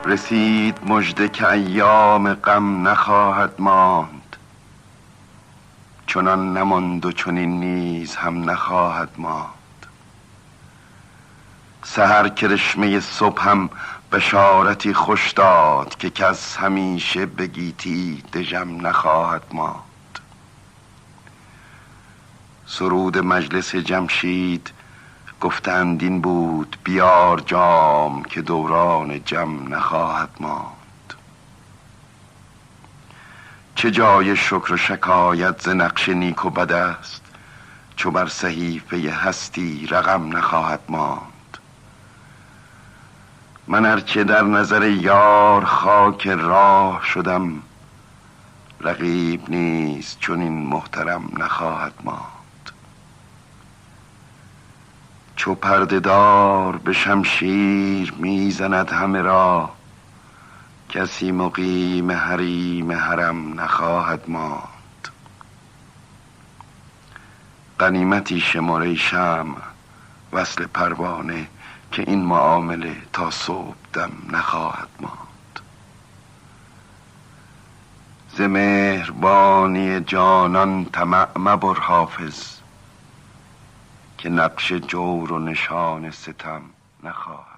رسید مژده که ایام غم نخواهد ماند، چنان نماند و چنین نیز هم نخواهد ماند. سحر کرشمه صبح هم بشارتی خوش داد که کس همیشه به گیتی دژم نخواهد ماند. سرود مجلس جمشید گفتند این بود بیار جام که دوران جم نخواهد ماند. چه جای شکر و شکایت ز نقش نیک و بد است، چو بر صحیفه هستی رقم نخواهد ماند. من ارچه در نظر یار خاک راه شدم، رقیب نیز چنین محترم نخواهد ماند. چو پرده دار به شمشیر میزند همه را، کسی مقیم حریم حرم نخواهد ماند. غنیمتی شمر ای شمع وصل پروانه، که این معامله تا صبح دم نخواهد ماند. ز مهربانی جانان طمع مبر حافظ، که نقش جور و نشان ستم نخواهد.